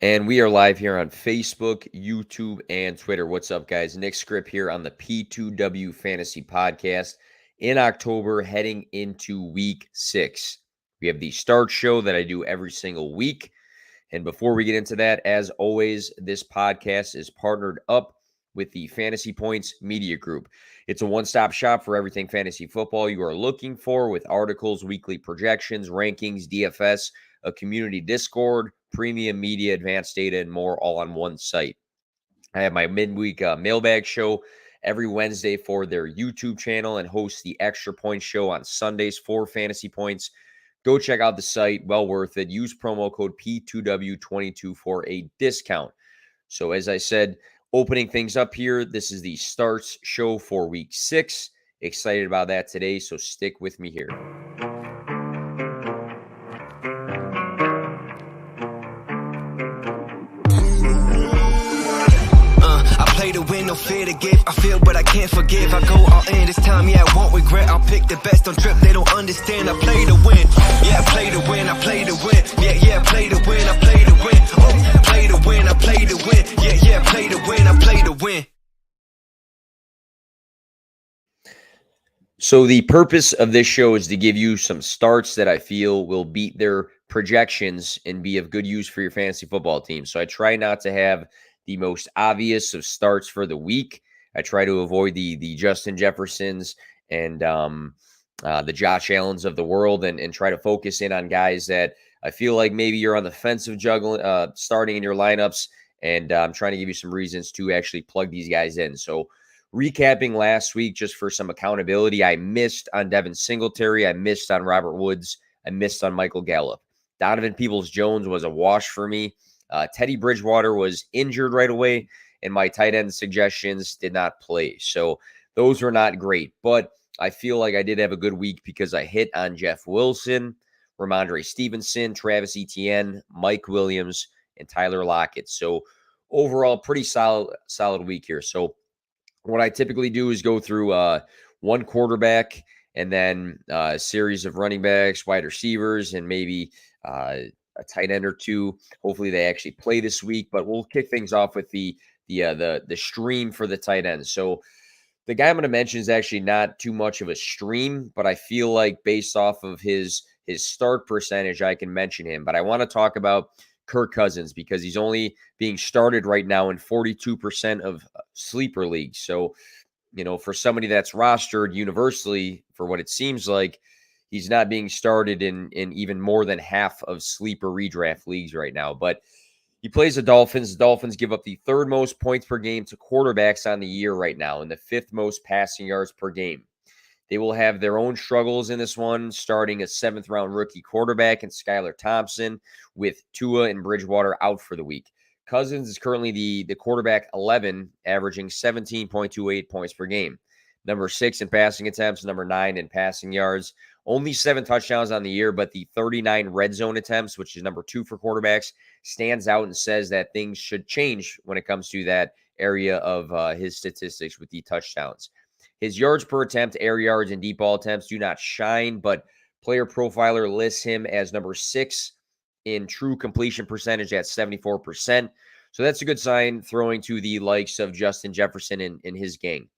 And we are live here on Facebook, YouTube, and Twitter. What's up, guys? Nick Script here on the P2W Fantasy Podcast in October, heading into week 6. We have the start show that I do every single week. And before we get into that, as always, this podcast is partnered up with the Fantasy Points Media Group. It's a one-stop shop for everything fantasy football you are looking for, with articles, weekly projections, rankings, DFS, a community Discord, premium media, advanced data, and more, all on one site. I have my midweek mailbag show every Wednesday for their YouTube channel, and host the Extra Point Show on Sundays for Fantasy Points. Go check out the site. Well worth it. Use promo code P2W22 for a discount. So as I said, opening things up here, this is the starts show for week 6. Excited about that today, so stick with me here. To win, no fear to give. I feel, but I can't forgive. I go all in this time, yeah, I won't regret. I'll pick the best on trip, they don't understand. I play to win, yeah, I play to win. I play to win, yeah, I play to win. I play to win, oh, play to win. I play to win, yeah, I play to win. I play to win. So the purpose of this show is to give you some starts that I feel will beat their projections and be of good use for your fantasy football team. So I try not to have the most obvious of starts for the week. I try to avoid the Justin Jeffersons and the Josh Allens of the world, and try to focus in on guys that I feel like maybe you're on the fence of starting in your lineups, and I'm trying to give you some reasons to actually plug these guys in. So recapping last week, just for some accountability, I missed on Devin Singletary. I missed on Robert Woods. I missed on Michael Gallup. Donovan Peoples-Jones was a wash for me. Teddy Bridgewater was injured right away, and my tight end suggestions did not play. So those were not great, but I feel like I did have a good week because I hit on Jeff Wilson, Ramondre Stevenson, Travis Etienne, Mike Williams, and Tyler Lockett. So overall, pretty solid week here. So what I typically do is go through one quarterback and then a series of running backs, wide receivers, and maybe a tight end or two. Hopefully they actually play this week, but we'll kick things off with the stream for the tight ends. So the guy I'm going to mention is actually not too much of a stream, but I feel like based off of his start percentage, I can mention him. But I want to talk about Kirk Cousins because he's only being started right now in 42% of sleeper leagues. So, for somebody that's rostered universally, for what it seems like, he's not being started in even more than half of sleeper redraft leagues right now. But he plays the Dolphins. The Dolphins give up the 3rd most points per game to quarterbacks on the year right now, and the 5th most passing yards per game. They will have their own struggles in this one, starting a 7th-round rookie quarterback in Skylar Thompson, with Tua and Bridgewater out for the week. Cousins is currently the quarterback 11, averaging 17.28 points per game. Number 6 in passing attempts, number 9 in passing yards. Only 7 touchdowns on the year, but the 39 red zone attempts, which is number 2 for quarterbacks, stands out and says that things should change when it comes to that area of his statistics with the touchdowns. His yards per attempt, air yards, and deep ball attempts do not shine, but Player Profiler lists him as number 6 in true completion percentage at 74%. So that's a good sign, throwing to the likes of Justin Jefferson and his gang.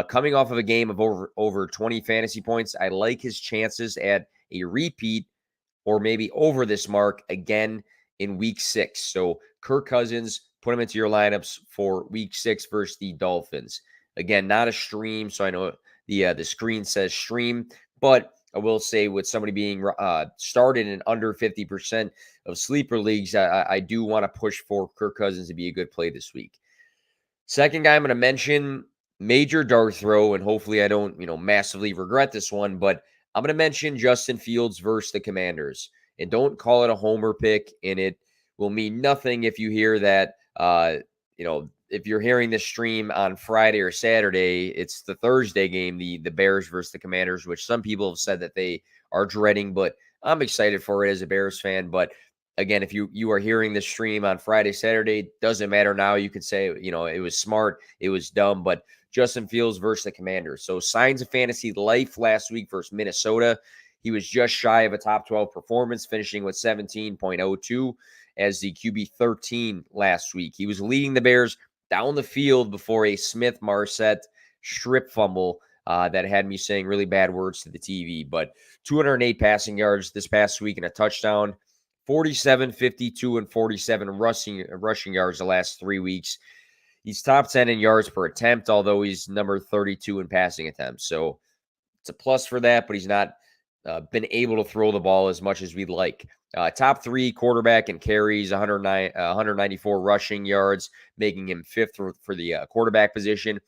Coming off of a game of over 20 fantasy points, I like his chances at a repeat or maybe over this mark again in week 6. So Kirk Cousins, put him into your lineups for week 6 versus the Dolphins. Again, not a stream, so I know the screen says stream, but I will say with somebody being started in under 50% of sleeper leagues, I do want to push for Kirk Cousins to be a good play this week. Second guy I'm going to mention, major dart throw, and hopefully I don't, massively regret this one, but I'm going to mention Justin Fields versus the Commanders. And don't call it a homer pick, and it will mean nothing if you hear that, if you're hearing this stream on Friday or Saturday, it's the Thursday game, the Bears versus the Commanders, which some people have said that they are dreading, but I'm excited for it as a Bears fan. But again, if you are hearing this stream on Friday, Saturday, doesn't matter now. You could say, it was smart, it was dumb, but Justin Fields versus the Commanders. So signs of fantasy life last week versus Minnesota. He was just shy of a top 12 performance, finishing with 17.02 as the QB 13 last week. He was leading the Bears down the field before a Smith-Marset strip fumble that had me saying really bad words to the TV. But 208 passing yards this past week and a touchdown, 47, 52, and 47 rushing yards the last 3 weeks. He's top 10 in yards per attempt, although he's number 32 in passing attempts. So it's a plus for that, but he's not been able to throw the ball as much as we'd like. Top 3 quarterback in carries, 194 rushing yards, making him 5th for the quarterback position.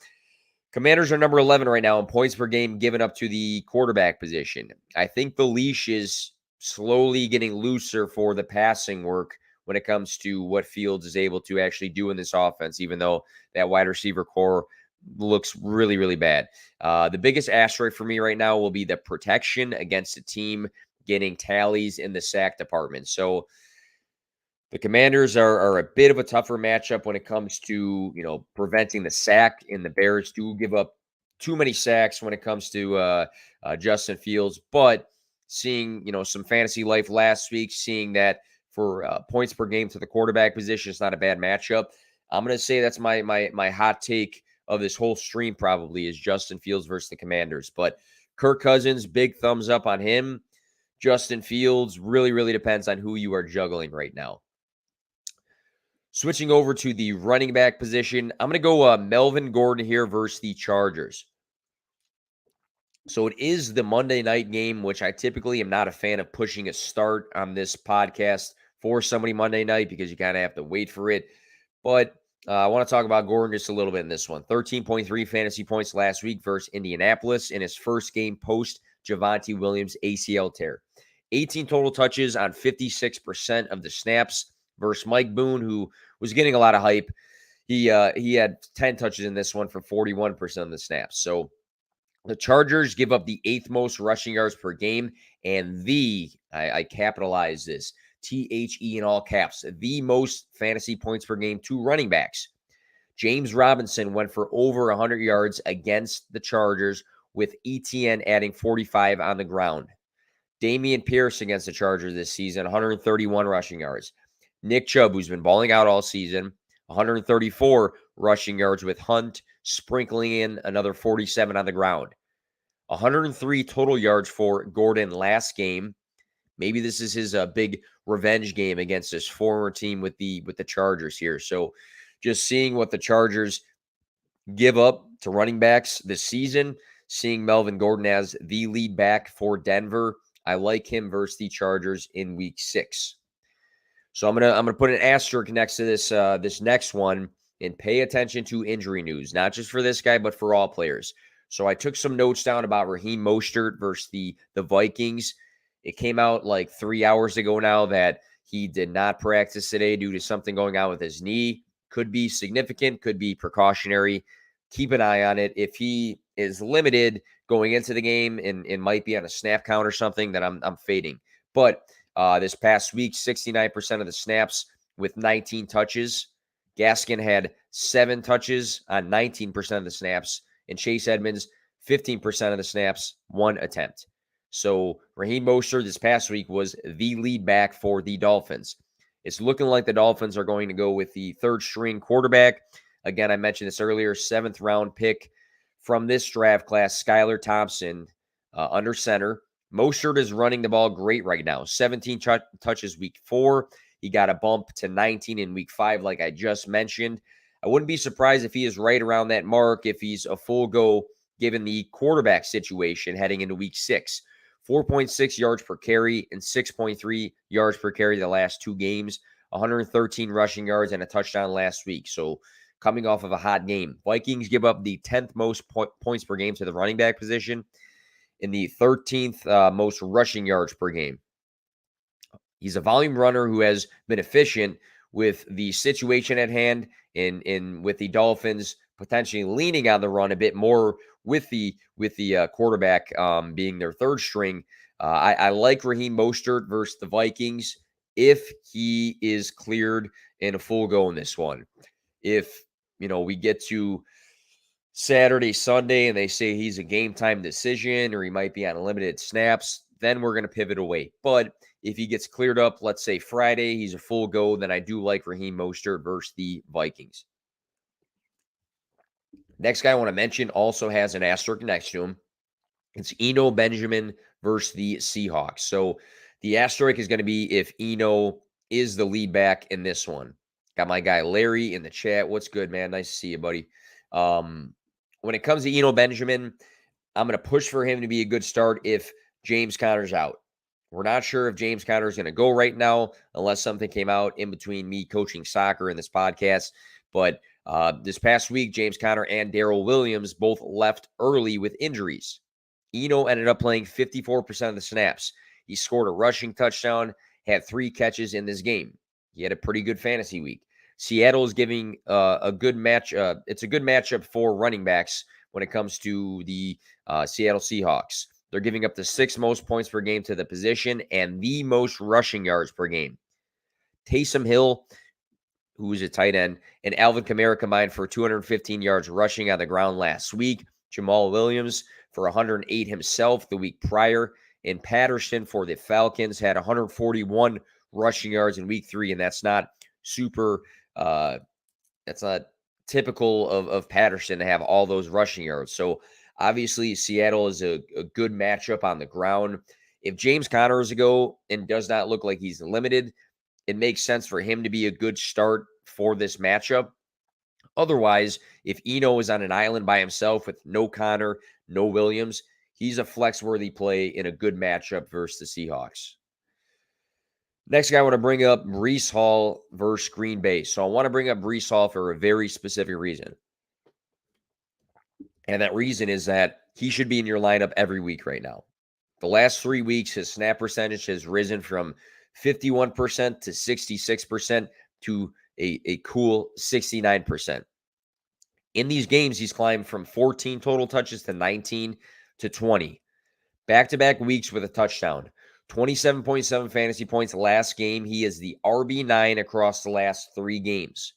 Commanders are number 11 right now in points per game given up to the quarterback position. I think the leash is slowly getting looser for the passing work when it comes to what Fields is able to actually do in this offense, even though that wide receiver core looks really, really bad. The biggest asterisk for me right now will be the protection against a team getting tallies in the sack department. So the Commanders are a bit of a tougher matchup when it comes to, preventing the sack, and the Bears do give up too many sacks when it comes to Justin Fields. But seeing, some fantasy life last week, seeing that for points per game to the quarterback position, it's not a bad matchup. I'm going to say that's my hot take of this whole stream probably is Justin Fields versus the Commanders. But Kirk Cousins, big thumbs up on him. Justin Fields really, really depends on who you are juggling right now. Switching over to the running back position, I'm going to go Melvin Gordon here versus the Chargers. So it is the Monday night game, which I typically am not a fan of pushing a start on this podcast for somebody Monday night because you kind of have to wait for it. But I want to talk about Gordon just a little bit in this one. 13.3 fantasy points last week versus Indianapolis in his first game post Javonte Williams ACL tear. 18 total touches on 56% of the snaps versus Mike Boone, who was getting a lot of hype. He had 10 touches in this one for 41% of the snaps. So the Chargers give up the 8th most rushing yards per game, and I capitalize this, THE in all caps, the most fantasy points per game to running backs. James Robinson went for over 100 yards against the Chargers, with ETN adding 45 on the ground. Dameon Pierce against the Chargers this season, 131 rushing yards. Nick Chubb, who's been balling out all season, 134 rushing yards with Hunt, sprinkling in another 47 on the ground. 103 total yards for Gordon last game. Maybe this is his big revenge game against his former team with the Chargers here. So just seeing what the Chargers give up to running backs this season, seeing Melvin Gordon as the lead back for Denver, I like him versus the Chargers in week 6. So I'm gonna put an asterisk next to this next one and pay attention to injury news, not just for this guy, but for all players. So I took some notes down about Raheem Mostert versus the Vikings. It came out like 3 hours ago now that he did not practice today due to something going on with his knee. Could be significant, could be precautionary. Keep an eye on it. If he is limited going into the game and might be on a snap count or something, then I'm fading. But this past week, 69% of the snaps with 19 touches. Gaskin had 7 touches on 19% of the snaps. And Chase Edmonds, 15% of the snaps, 1 attempt. So Raheem Mostert this past week was the lead back for the Dolphins. It's looking like the Dolphins are going to go with the 3rd string quarterback. Again, I mentioned this earlier, 7th round pick from this draft class, Skylar Thompson under center. Mostert is running the ball great right now. 17 touches week 4. He got a bump to 19 in week 5, like I just mentioned. I wouldn't be surprised if he is right around that mark if he's a full go given the quarterback situation heading into week 6. 4.6 yards per carry and 6.3 yards per carry the last 2 games. 113 rushing yards and a touchdown last week. So coming off of a hot game. Vikings give up the 10th most points per game to the running back position and the 13th most rushing yards per game. He's a volume runner who has been efficient with the situation at hand and with the Dolphins potentially leaning on the run a bit more with the quarterback being their 3rd string. I like Raheem Mostert versus the Vikings if he is cleared in a full go in this one. If, we get to Saturday, Sunday, and they say he's a game time decision or he might be on limited snaps, then we're going to pivot away. But if he gets cleared up, let's say Friday, he's a full go, then I do like Raheem Mostert versus the Vikings. Next guy I want to mention also has an asterisk next to him. It's Eno Benjamin versus the Seahawks. So the asterisk is going to be if Eno is the lead back in this one. Got my guy Larry in the chat. What's good, man? Nice to see you, buddy. When it comes to Eno Benjamin, I'm going to push for him to be a good start if James Conner's out. We're not sure if James Conner is going to go right now unless something came out in between me coaching soccer and this podcast. But this past week, James Conner and Darrell Williams both left early with injuries. Eno ended up playing 54% of the snaps. He scored a rushing touchdown, had 3 catches in this game. He had a pretty good fantasy week. Seattle is giving a good match. It's a good matchup for running backs when it comes to the Seattle Seahawks. They're giving up the 6th most points per game to the position and the most rushing yards per game. Taysom Hill, who is a tight end, and Alvin Kamara combined for 215 yards rushing on the ground last week. Jamal Williams for 108 himself the week prior. And Patterson for the Falcons had 141 rushing yards in week 3, and that's not super that's not typical of Patterson to have all those rushing yards. So obviously Seattle is a good matchup on the ground. If James Conner is a go and does not look like he's limited, it makes sense for him to be a good start for this matchup. Otherwise, if Eno is on an island by himself with no Conner, no Williams, he's a flex-worthy play in a good matchup versus the Seahawks. Next guy I want to bring up, Breece Hall versus Green Bay. So I want to bring up Breece Hall for a very specific reason. And that reason is that he should be in your lineup every week right now. The last 3 weeks, his snap percentage has risen from 51% to 66% to a cool 69%. In these games, he's climbed from 14 total touches to 19 to 20. Back-to-back weeks with a touchdown. 27.7 fantasy points last game. He is the RB9 across the last 3 games.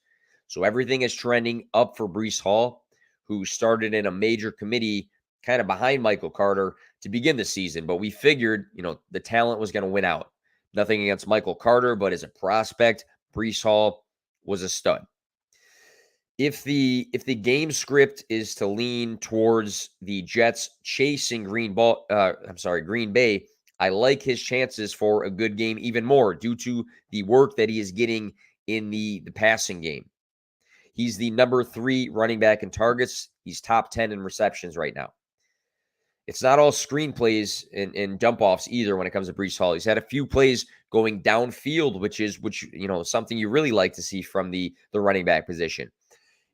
So everything is trending up for Breece Hall, who started in a major committee kind of behind Michael Carter to begin the season. But we figured, the talent was going to win out. Nothing against Michael Carter, but as a prospect, Breece Hall was a stud. If the game script is to lean towards the Jets chasing Green Bay, I like his chances for a good game even more due to the work that he is getting in the passing game. He's the number 3 running back in targets. He's top 10 in receptions right now. It's not all screenplays and dump-offs either when it comes to Breece Hall. He's had a few plays going downfield, which something you really like to see from the running back position.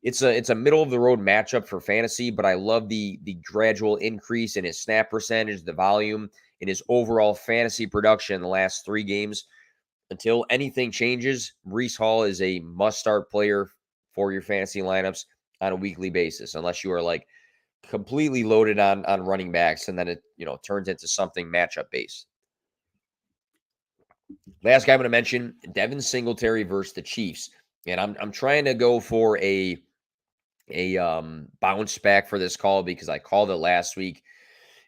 It's a middle-of-the-road matchup for fantasy, but I love the gradual increase in his snap percentage, the volume, and his overall fantasy production in the last 3 games. Until anything changes, Breece Hall is a must-start player for your fantasy lineups on a weekly basis, unless you are completely loaded on running backs, and then it turns into something matchup based. Last guy I'm going to mention, Devin Singletary versus the Chiefs, and I'm trying to go for a bounce back for this call because I called it last week.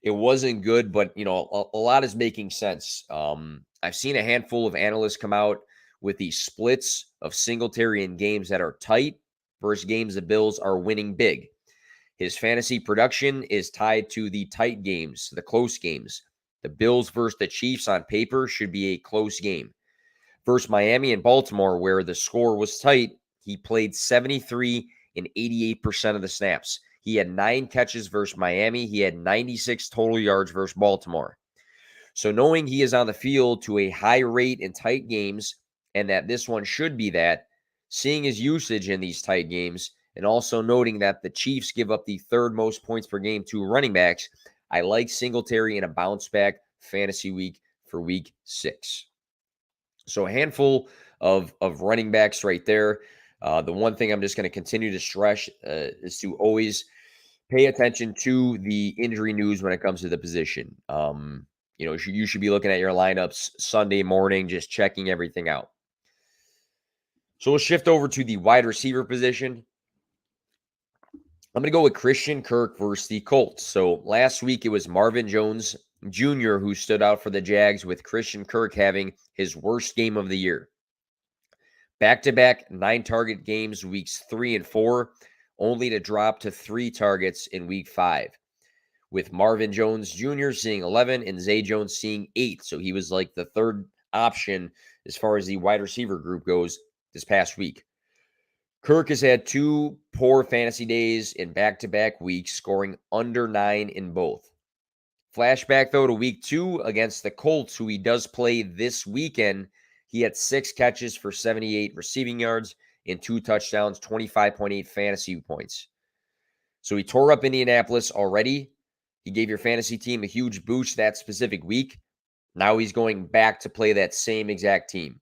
It wasn't good, but a lot is making sense. I've seen a handful of analysts come out with the splits of Singletary in games that are tight versus games the Bills are winning big. His fantasy production is tied to the tight games, the close games. The Bills versus the Chiefs on paper should be a close game. Versus Miami and Baltimore, where the score was tight, he played 73 and 88% of the snaps. He had 9 catches versus Miami. He had 96 total yards versus Baltimore. So knowing he is on the field to a high rate in tight games, and that this one should be that, seeing his usage in these tight games, and also noting that the Chiefs give up the 3rd most points per game to running backs, I like Singletary in a bounce-back fantasy week for week 6. So a handful of running backs right there. The one thing I'm just going to continue to stress is to always pay attention to the injury news when it comes to the position. You should be looking at your lineups Sunday morning, just checking everything out. So we'll shift over to the wide receiver position. I'm going to go with Christian Kirk versus the Colts. So last week it was Marvin Jones Jr., who stood out for the Jags, with Christian Kirk having his worst game of the year. Back-to-back 9-target games weeks 3 and 4, only to drop to 3 targets in week 5, with Marvin Jones Jr. seeing 11 and Zay Jones seeing 8. So he was like the third option as far as the wide receiver group goes this past week. Kirk has had 2 poor fantasy days in back-to-back weeks, scoring under 9 in both. Flashback, though, to week 2 against the Colts, who he does play this weekend. He had 6 catches for 78 receiving yards and 2 touchdowns, 25.8 fantasy points. So he tore up Indianapolis already. He gave your fantasy team a huge boost that specific week. Now he's going back to play that same exact team.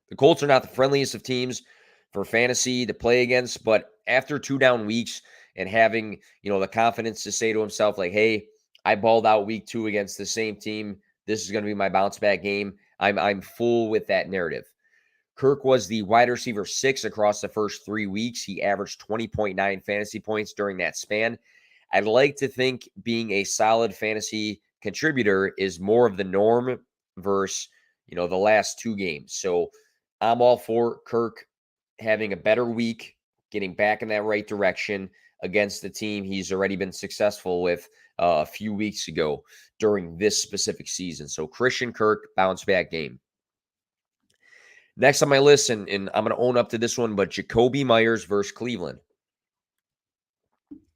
The Colts are not the friendliest of teams for fantasy to play against, but after 2 down weeks and having, the confidence to say to himself, like, hey, I balled out week 2 against the same team. This is going to be my bounce back game. I'm full with that narrative. Kirk was the wide receiver 6 across the first 3 weeks. He averaged 20.9 fantasy points during that span. I'd like to think being a solid fantasy contributor is more of the norm versus, the last 2 games. So I'm all for Kirk having a better week, getting back in that right direction against the team he's already been successful with a few weeks ago during this specific season. So Christian Kirk, bounce back game. Next on my list, and I'm going to own up to this one, but Jakobi Meyers versus Cleveland.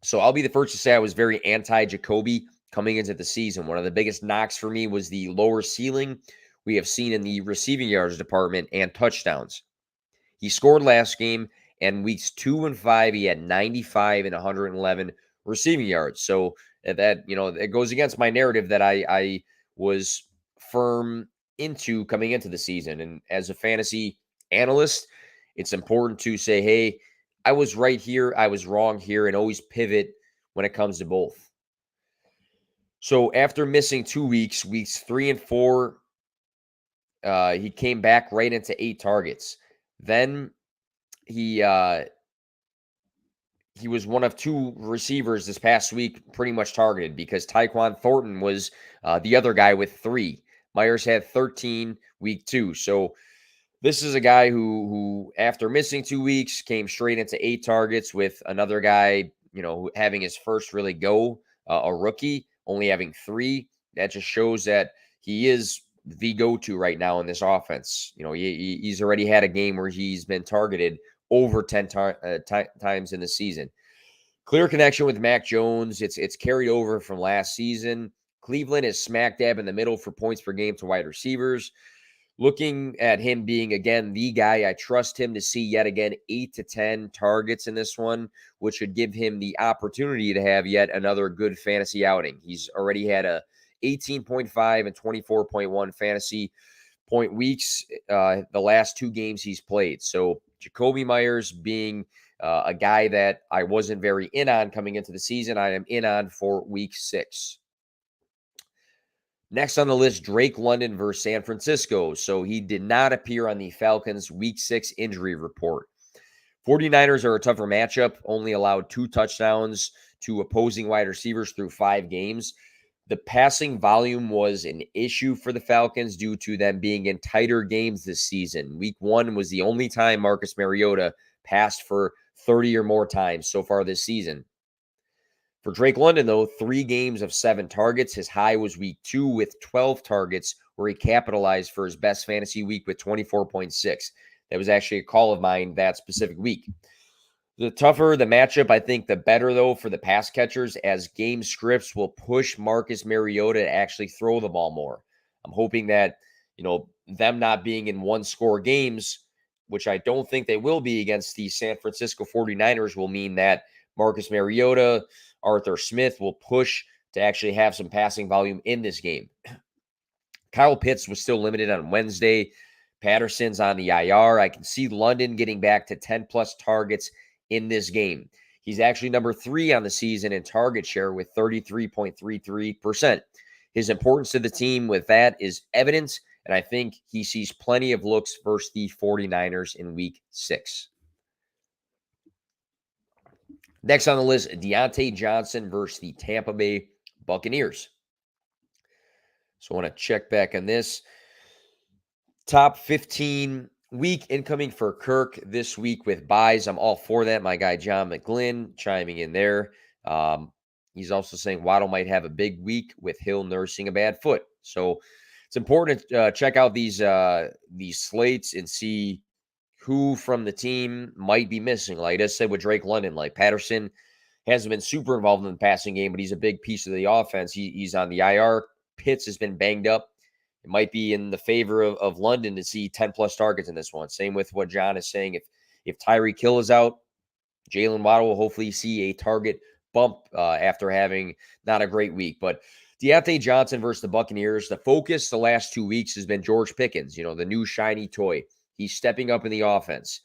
So I'll be the first to say I was very anti-Jakobi coming into the season. One of the biggest knocks for me was the lower ceiling we have seen in the receiving yards department and touchdowns. He scored last game, and weeks 2 and 5, he had 95 and 111 receiving yards. So that, it goes against my narrative that I was firm into coming into the season. And as a fantasy analyst, it's important to say, hey, I was right here, I was wrong here, and always pivot when it comes to both. So after missing 2 weeks, weeks 3 and 4, he came back right into 8 targets. Then he was one of 2 receivers this past week pretty much targeted, because Tyquan Thornton was the other guy with 3. Myers had 13 week 2. So this is a guy who after missing 2 weeks came straight into 8 targets, with another guy, having his first really go, a rookie, only having 3. That just shows that he is the go-to right now in this offense. He's already had a game where he's been targeted over 10 times in the season. Clear connection with Mac Jones. It's carried over from last season. Cleveland is smack dab in the middle for points per game to wide receivers. Looking at him being, again, the guy, I trust him to see yet again 8 to 10 targets in this one, which would give him the opportunity to have yet another good fantasy outing. He's already had a 18.5 and 24.1 fantasy point weeks the last 2 games he's played. So Jakobi Meyers being a guy that I wasn't very in on coming into the season, I am in on for week 6. Next on the list, Drake London versus San Francisco. So he did not appear on the Falcons' week 6 injury report. 49ers are a tougher matchup, only allowed 2 touchdowns to opposing wide receivers through 5 games. The passing volume was an issue for the Falcons due to them being in tighter games this season. Week 1 was the only time Marcus Mariota passed for 30 or more times so far this season. For Drake London, though, 3 games of 7 targets. His high was week 2 with 12 targets, where he capitalized for his best fantasy week with 24.6. That was actually a call of mine that specific week. The tougher the matchup, I think, the better, though, for the pass catchers, as game scripts will push Marcus Mariota to actually throw the ball more. I'm hoping that, them not being in one-score games, which I don't think they will be against the San Francisco 49ers, will mean that Marcus Mariota, Arthur Smith will push to actually have some passing volume in this game. Kyle Pitts was still limited on Wednesday. Patterson's on the IR. I can see London getting back to 10-plus targets in this game. He's actually number 3 on the season in target share with 33.33%. His importance to the team with that is evident, and I think he sees plenty of looks versus the 49ers in week 6. Next on the list, Deontay Johnson versus the Tampa Bay Buccaneers. So I want to check back on this. Top 15 week incoming for Kirk this week with buys. I'm all for that. My guy John McGlynn chiming in there. He's also saying Waddle might have a big week with Hill nursing a bad foot. So it's important to check out these slates and see who from the team might be missing. Like I said with Drake London, like Patterson hasn't been super involved in the passing game, but he's a big piece of the offense. He's on the IR. Pitts has been banged up. It might be in the favor of London to see 10 plus targets in this one. Same with what John is saying. If Tyreek Hill is out, Jalen Waddle will hopefully see a target bump after having not a great week. But Deontay Johnson versus the Buccaneers, the focus the last 2 weeks has been George Pickens, the new shiny toy. He's stepping up in the offense.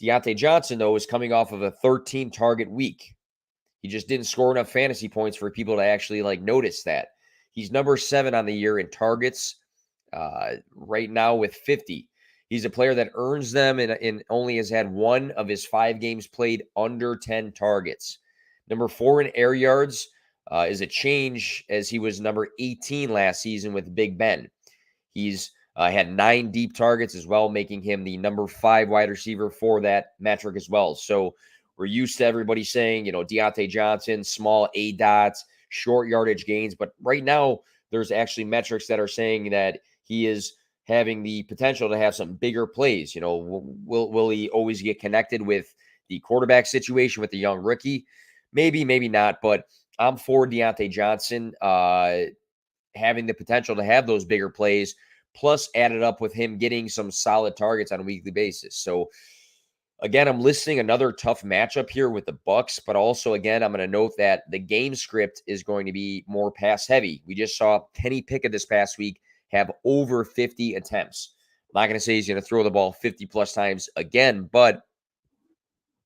Deontay Johnson, though, is coming off of a 13 target week. He just didn't score enough fantasy points for people to actually notice that. He's number 7 on the year in targets right now with 50. He's a player that earns them and only has had 1 of his 5 games played under 10 targets. Number 4 in air yards is a change as he was number 18 last season with Big Ben. He's had 9 deep targets as well, making him the number 5 wide receiver for that metric as well. So we're used to everybody saying, Deontay Johnson, small A dots, short yardage gains. But right now, there's actually metrics that are saying that he is having the potential to have some bigger plays. Will he always get connected with the quarterback situation with the young rookie? Maybe, maybe not. But I'm for Deontay Johnson having the potential to have those bigger plays, plus added up with him getting some solid targets on a weekly basis. So again, I'm listing another tough matchup here with the Bucs, but also, again, I'm going to note that the game script is going to be more pass heavy. We just saw Kenny Pickett this past week have over 50 attempts. I'm not going to say he's going to throw the ball 50 plus times again, but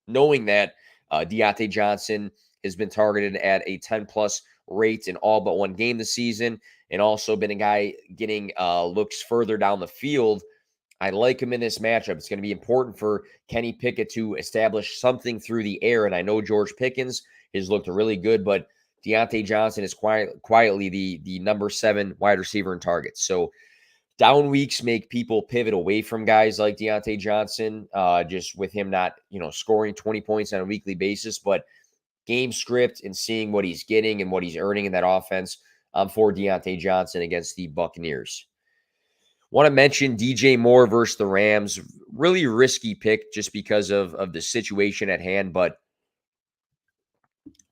knowing that Deontay Johnson has been targeted at a 10 plus rate in all but one game this season, and also been a guy getting looks further down the field, I like him in this matchup. It's going to be important for Kenny Pickett to establish something through the air. And I know George Pickens has looked really good, but Deontay Johnson is quietly the number 7 wide receiver in targets. So down weeks make people pivot away from guys like Deontay Johnson, just with him not, scoring 20 points on a weekly basis. But game script and seeing what he's getting and what he's earning in that offense, I'm for Deontay Johnson against the Buccaneers. Want to mention DJ Moore versus the Rams. Really risky pick just because of the situation at hand, but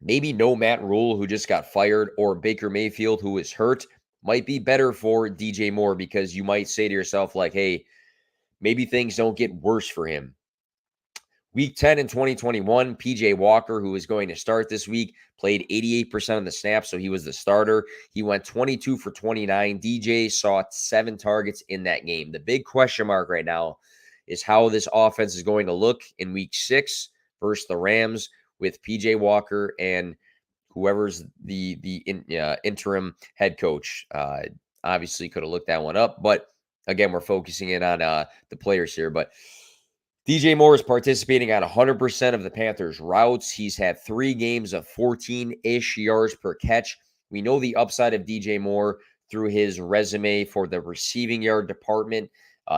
maybe no Matt Rule, who just got fired, or Baker Mayfield, who is hurt, might be better for DJ Moore, because you might say to yourself, hey, maybe things don't get worse for him. Week 10 in 2021, PJ Walker, who is going to start this week, played 88% of the snaps, so he was the starter. He went 22 for 29. DJ saw 7 targets in that game. The big question mark right now is how this offense is going to look in week 6 versus the Rams with PJ Walker and whoever's the interim head coach. Obviously could have looked that one up, but again, we're focusing in on the players here. But DJ Moore is participating on 100% of the Panthers' routes. He's had 3 games of 14-ish yards per catch. We know the upside of DJ Moore through his resume for the receiving yard department.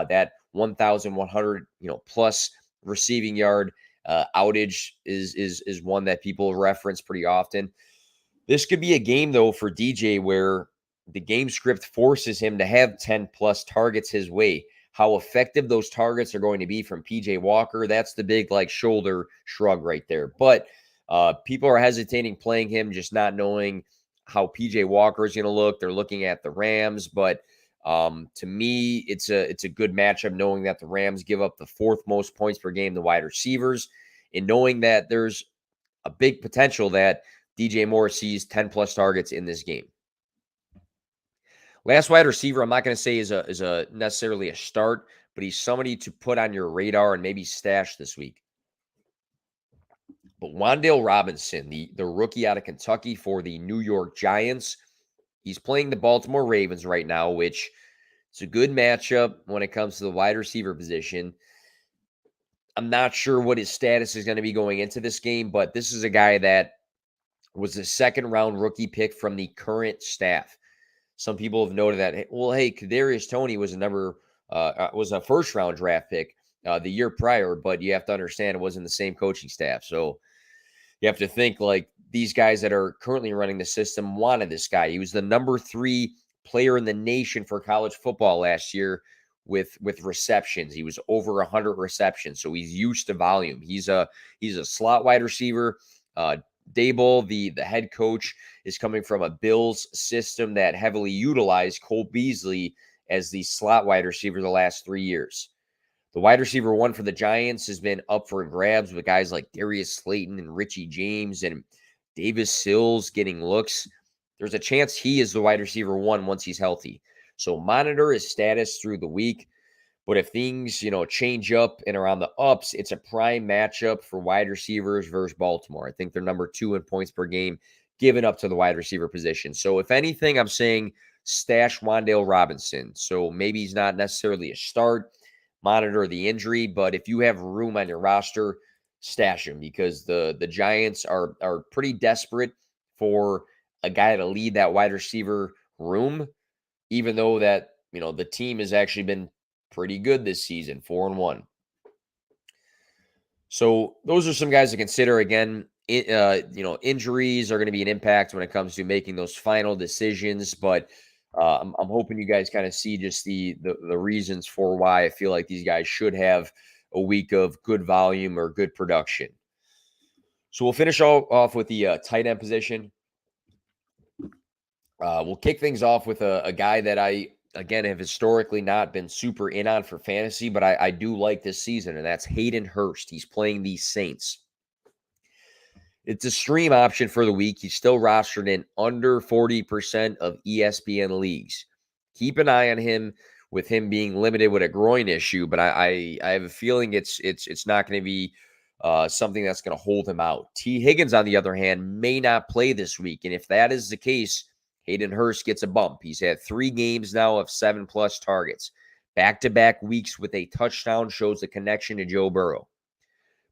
That 1,100 plus receiving yard outage is one that people reference pretty often. This could be a game, though, for DJ where the game script forces him to have 10 plus targets his way. How effective those targets are going to be from PJ Walker, that's the big shoulder shrug right there. But people are hesitating playing him, just not knowing how PJ Walker is going to look. They're looking at the Rams, but to me, it's a good matchup, knowing that the Rams give up the 4th most points per game to wide receivers, and knowing that there's a big potential that DJ Moore sees 10 plus targets in this game. Last wide receiver, I'm not going to say is a necessarily a start, but he's somebody to put on your radar and maybe stash this week. But Wan'Dale Robinson, the rookie out of Kentucky for the New York Giants, he's playing the Baltimore Ravens right now, which is a good matchup when it comes to the wide receiver position. I'm not sure what his status is going to be going into this game, but this is a guy that was a 2nd-round rookie pick from the current staff. Some people have noted that, well, hey, Kadarius Toney was a first round draft pick the year prior, but you have to understand it wasn't the same coaching staff. So you have to think like these guys that are currently running the system wanted this guy. He was the number 3 player in the nation for college football last year with receptions. He was over 100 receptions, so he's used to volume. He's a slot wide receiver. Dable, the head coach, is coming from a Bills system that heavily utilized Cole Beasley as the slot wide receiver the last 3 years. The wide receiver 1 for the Giants has been up for grabs with guys like Darius Slayton and Richie James and Davis Sills getting looks. There's a chance he is the wide receiver 1 once he's healthy. So monitor his status through the week. But if things, change up and are on the ups, it's a prime matchup for wide receivers versus Baltimore. I think they're number 2 in points per game given up to the wide receiver position. So if anything, I'm saying stash Wan'Dale Robinson. So maybe he's not necessarily a start. Monitor the injury, but if you have room on your roster, stash him because the Giants are pretty desperate for a guy to lead that wide receiver room, even though that, the team has actually been pretty good this season, 4-1. So those are some guys to consider. Again, injuries are going to be an impact when it comes to making those final decisions, but I'm hoping you guys kind of see just the reasons for why I feel like these guys should have a week of good volume or good production. So we'll finish off with the tight end position. We'll kick things off with a guy that I, again, have historically not been super in on for fantasy, but I do like this season, and that's Hayden Hurst. He's playing the Saints. It's a stream option for the week. He's still rostered in under 40% of ESPN leagues. Keep an eye on him with him being limited with a groin issue, but I have a feeling it's not going to be something that's going to hold him out. T. Higgins, on the other hand, may not play this week, and if that is the case, Hayden Hurst gets a bump. He's had 3 games now of 7+ targets. Back-to-back weeks with a touchdown shows the connection to Joe Burrow.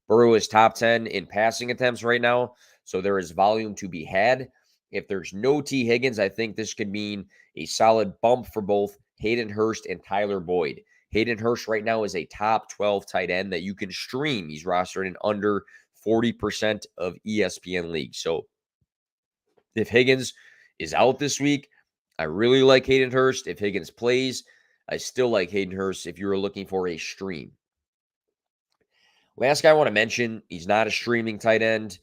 Burrow is top 10 in passing attempts right now, so there is volume to be had. If there's no T. Higgins, I think this could mean a solid bump for both Hayden Hurst and Tyler Boyd. Hayden Hurst right now is a top 12 tight end that you can stream. He's rostered in under 40% of ESPN leagues. So if Higgins is out this week, I really like Hayden Hurst. If Higgins plays, I still like Hayden Hurst if you're looking for a stream. Last guy I want to mention, he's not a streaming tight end.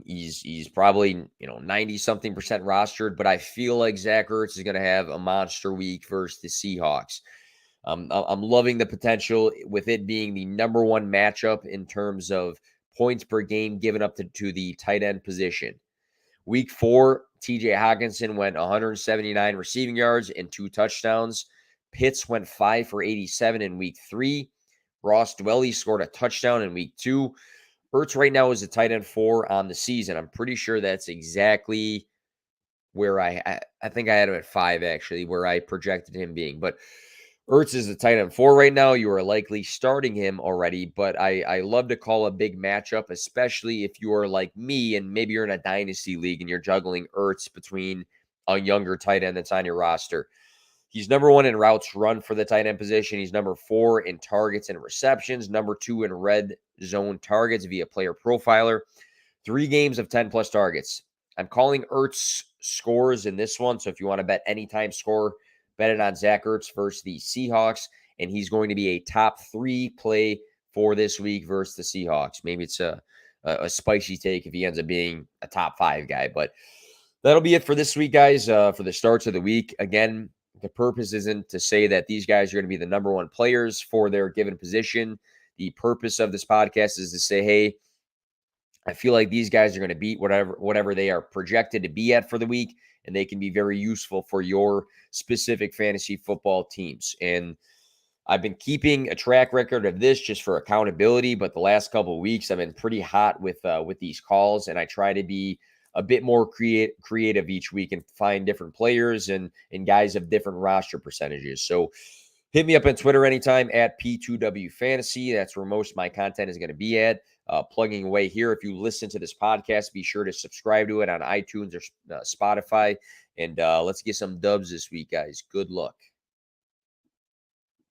He's probably 90-something% rostered, but I feel like Zach Ertz is going to have a monster week versus the Seahawks. I'm loving the potential with it being the number 1 matchup in terms of points per game given up to the tight end position. Week 4, TJ Hawkinson went 179 receiving yards and 2 touchdowns. Pitts went 5 for 87 in week 3. Ross Dwelly scored a touchdown in week 2. Ertz right now is a tight end 4 on the season. I'm pretty sure that's exactly where I think I had him at 5, actually, where I projected him being. But Ertz is the tight end 4 right now. You are likely starting him already, but I love to call a big matchup, especially if you are like me and maybe you're in a dynasty league and you're juggling Ertz between a younger tight end that's on your roster. He's number 1 in routes run for the tight end position. He's number 4 in targets and receptions, number 2 in red zone targets via player profiler. 3 games of 10+ targets. I'm calling Ertz scores in this one, so if you want to bet anytime score, bet it on Zach Ertz versus the Seahawks, and he's going to be a top 3 play for this week versus the Seahawks. Maybe it's a spicy take if he ends up being a top 5 guy, but that'll be it for this week, guys, for the starts of the week. Again, the purpose isn't to say that these guys are going to be the number 1 players for their given position. The purpose of this podcast is to say, hey, I feel like these guys are going to beat whatever they are projected to be at for the week, and they can be very useful for your specific fantasy football teams. And I've been keeping a track record of this just for accountability, but the last couple of weeks I've been pretty hot with these calls, and I try to be a bit more creative each week and find different players and guys of different roster percentages. So hit me up on Twitter anytime at P2W Fantasy. That's where most of my content is going to be at. Plugging away here. If you listen to this podcast, be sure to subscribe to it on iTunes or Spotify And let's get some dubs this week, guys. Good luck.